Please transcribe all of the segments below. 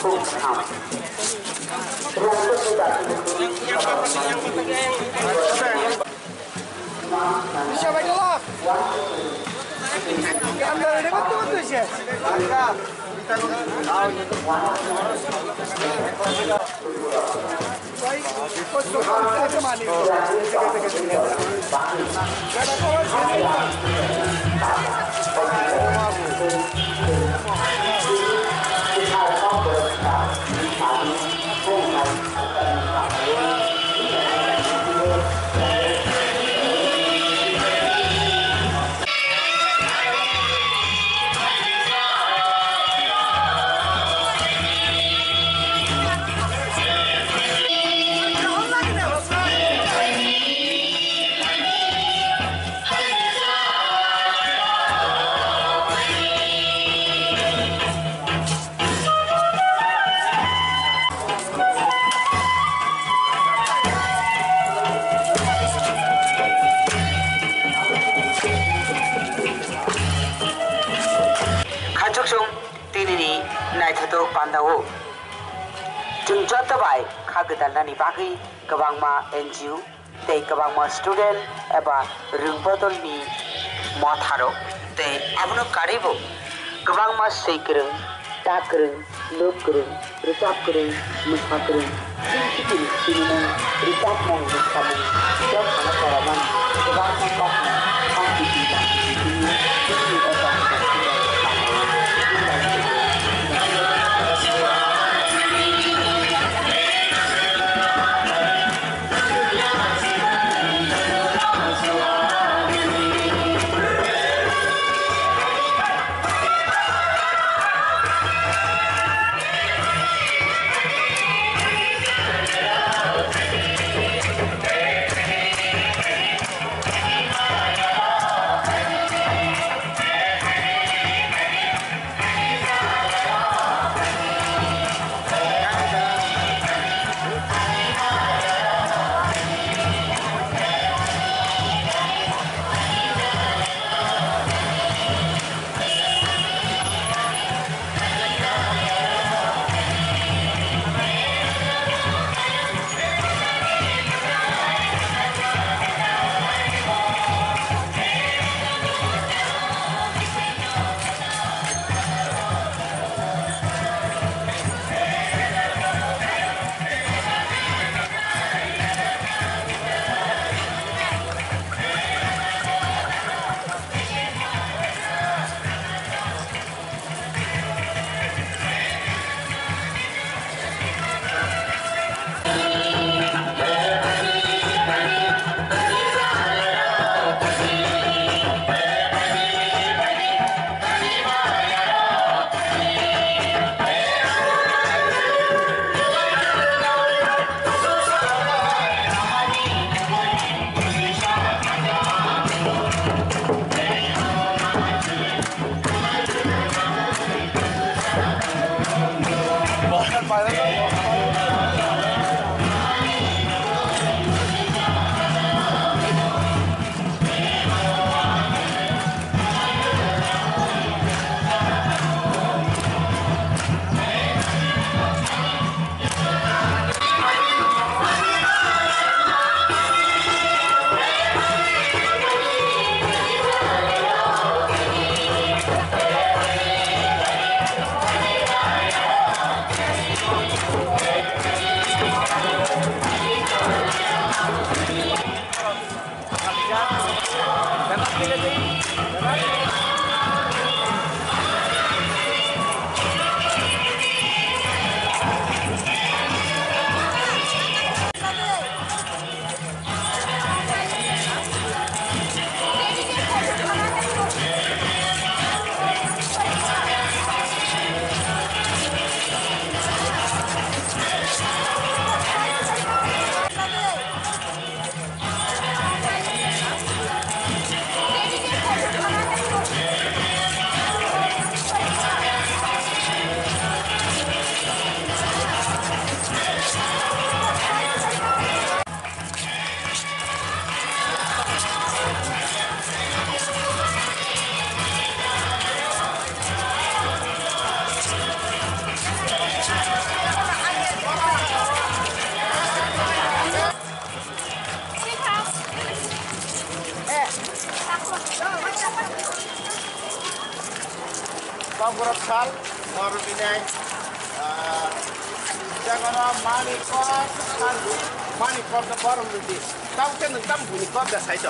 Siapa itu lah? Ambil ini betul sih. Pandawo jeng jota bai kagedan nani bagi kebangma NGO tei kebangma student eba rungpotol ni matharo tei abno karibo kebangma seikreng takreng lopkreng recapkreng mushakreng sikil sinung recapmong mushamong jam kana karaman kebangma kapna kampitida ini otak Pemberontak Norway jangan money for the bottom of this. Tahu kan tentang bunyi kau dah saja.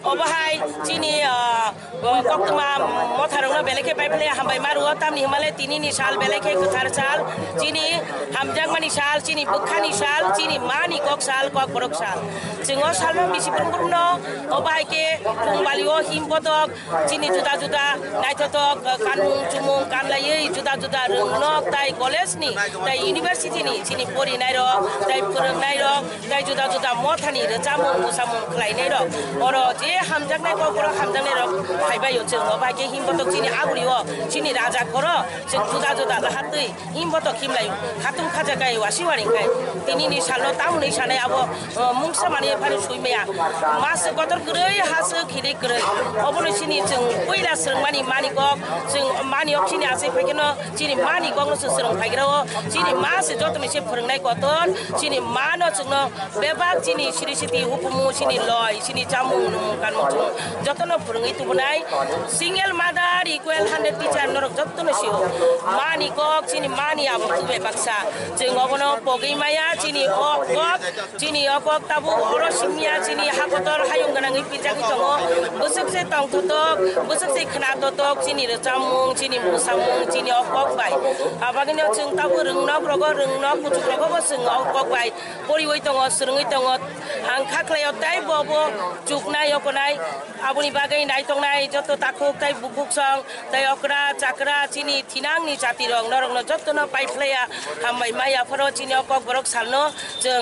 Obahai cini koktuma motharongna beleke pipeline hambai maru tamni himale tini ni sal beleke kuthar sal cini hamjang mani sal cini bukhani sal cini mani kok sal kok borok sal jingo salma misi purumno obahai ke pungbalio himbotok cini juta-juta naitotok kanung cumung kanlai juta-juta rengnok tai college ni tai university ni cini pori nairo tai purung nairo tai juta-juta mothani rejamung musamung khlai nairo oro je hamjaknai ko koro hamjaknai rok haibai yo जों बाके हिमबतक चिनि आगुरियो चिनि राजा करो जों जुदा जुदा लाहातै हिमबतक हिमलाय हातुं खाजाकाय वासिवारिंखाय तिनिनि सालनो ताउनै सानाय आबो मुंसा माने फारि सुइमाया मास गतर गरै हासो खिरि गरै अबनो चिनि जों पहिला सोरमानि मानिकक जों मानियक चिनि आसे फैकेनो चिनि मानिकक नो सोरं फाइग्राओ चिनि मास जतने से फोरोंनाय गतन चिनि मानो जोंनो बेबाग चिनि सिरिसिति हुकुमु चिनि लय चिनि जामुं कानमु जतनो फोरोङै तुबनाय single mother equal 100 teacher norok jotto no sio mani kok chini mani abo tube baksa jeng obono pogi maya chini okok chini okok tabu oro simia chini hakotor hayung ganang ipijak tongo busuk se tong totok busuk se khna totok chini recamung chini musamung chini okok bai abagino jeng tabu rengnok rogo rengnok pucuk rogo bo seng okok bai pori woi tongo serengoi tongo hang khaklayo tai bobo chukna yokona नायथंनाय आबुनि बागै नायथंनाय जत ताखुक ताय बुकुक सं ताय अकरा चाकरा चिनि थिनांनि जाति रं नरंनो जतनो पाइफ्लेया हामबाय मायाफोरो चिनि कक बरक सालनो जों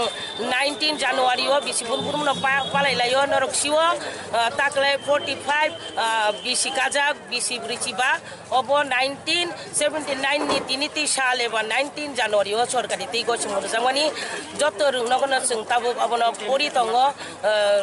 19 जानुवारि ओ बिसि बुनबुरमनो पालायलायो नरक सिवो ताकले 45 बिसि काजाक बिसि ब्रिचिबा अब 1979 नि तिनिति साल एबा 19 जानुवारि ओ सरकारि तिगो सिमो जांवानि जत रुंनगनो जों ताबो अबनो परि दङ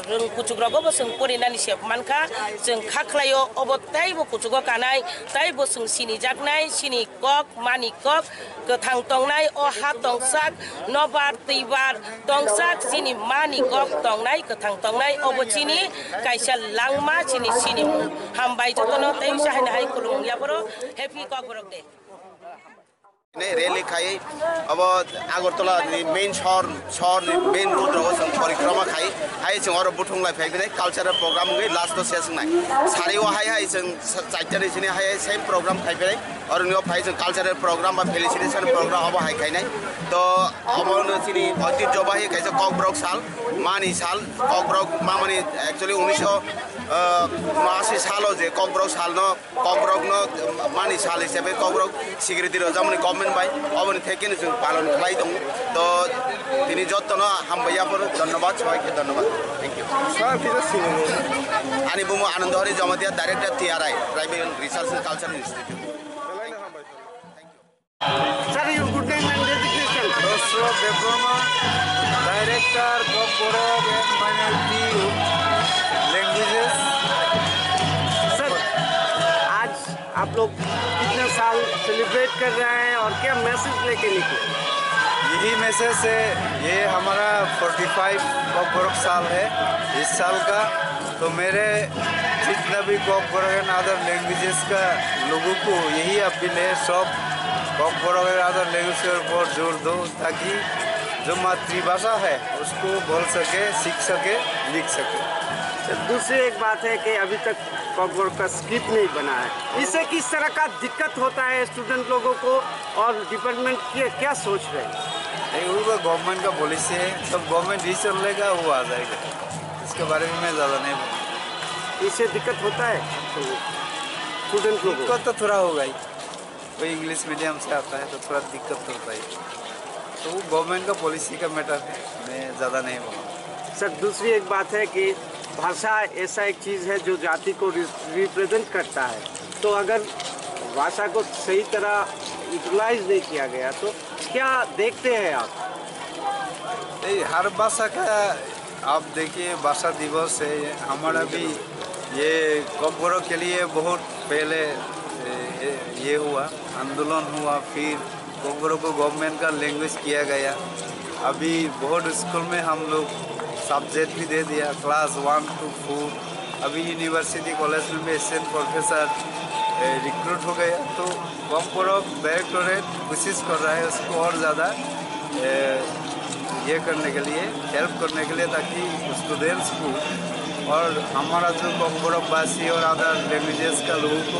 रों कुचुग्रगो जों परिनानि सेप मानखा जों खाख्लायो अब ताइबो कुचुगो कानाय ताइबो जों सिनि जागनाय सिनि कक मानि कक गोथां तंनाय अ हा तंसाक नबार तैबार तंसाक सिनि मानि कक तंनाय गोथां तंनाय अब चिनि काइसा लांमा चिनि सिनि हामबाय जतनो तै साहना हाय कुलुंगियाबरो हेपी कक बरक दे नहीं रैली खाई अब आगरतला मेन शहर मेन रोड रहो जों परिक्रमा खाई हाय जों और बुथुंलाय फैगोन कल्चरल प्रोग्राम गई लास्ट सेस नाय सारियो हाय जों चाइटानि सिनि हाय सेम प्रोग्राम खाइबाय और नियो फाइ जों कल्चरल प्रोग्राम बा फेलिसिटेशन प्रोग्राम अब हाय खाइनाय तो अब न सिनि अति जबाहि खाइसे ककब्रक साल मानि साल ककब्रक मामानि एक्चुअली 1989 साल जे ककब्रक साल न ककब्रक न मानि साल हिसाबै ककब्रक सिक्युरिटी रजामनि गभर्नमेंट बाय अबनि थेकिन जों पालन खालाय दं तो तिनि जतन हामबायाफोर धन्यवाद सबाइके धन्यवाद थैंक यू सर फिर सिनो आनि बुमु Anandahari Jamatia director TRI tribal research and culture institute Sir, your good name and designation. Rosro Bebroma, Director, Gokborok and Minority Languages. Sir आज आप लोग कितने साल सेलिब्रेट कर रहे हैं और क्या मैसेज लेके निकले? यही मैसेज है, ये हमारा 45 गokborok साल है इस साल का। तो मेरे जितना भी गokborok एंड अदर लैंग्वेजेस का लोगों को यही अपील है, सब गokborok एंड अदर लैंग्वेज पर जोर दो ताकि जो मातृभाषा है उसको बोल सके, सीख सके, लिख सके। दूसरी एक बात है कि अभी तक गokborok का स्क्रिप्ट नहीं बना है, इससे किस तरह का दिक्कत होता है स्टूडेंट लोगों को और डिपार्टमेंट की क्या सोच रहे हैं? वो गवर्नमेंट का पॉलिसी है, सब गवर्नमेंट डिसीजन लेगा वो आ जाएगा, इसके बारे में मैं ज़्यादा नहीं बोलूँगा। इससे दिक्कत होता है तो स्टूडेंट लोगों को? तो थोड़ा होगा ही, कोई इंग्लिश मीडियम से आता है तो थोड़ा दिक्कत होता है, तो वो गवर्नमेंट का पॉलिसी का मैटर है, मैं ज़्यादा नहीं बोलूँगा। सर दूसरी एक बात है कि भाषा ऐसा एक चीज़ है जो जाति को रिप्रेजेंट करता है, तो अगर भाषा को सही तरह यूटिलाइज नहीं किया गया तो क्या देखते हैं आप? हर भाषा का आप देखिए, भाषा दिवस है हमारा भी, ये गokborok के लिए बहुत पहले ये हुआ, आंदोलन हुआ, फिर गokborok को गवर्नमेंट का लैंग्वेज किया गया। अभी बहुत स्कूल में हम लोग सब्जेक्ट भी दे दिया, क्लास 1 to 4। अभी यूनिवर्सिटी कॉलेज में भी असिस्टेंट प्रोफेसर रिक्रूट हो गया, तो गokborok डायरेक्टोरेट कोशिश कर रहा है उसको और ज़्यादा ये करने के लिए, हेल्प करने के लिए, ताकि स्टूडेंट्स को और हमारा जो गokborok वासी और अदर लैंग्वेजेस का लोगों को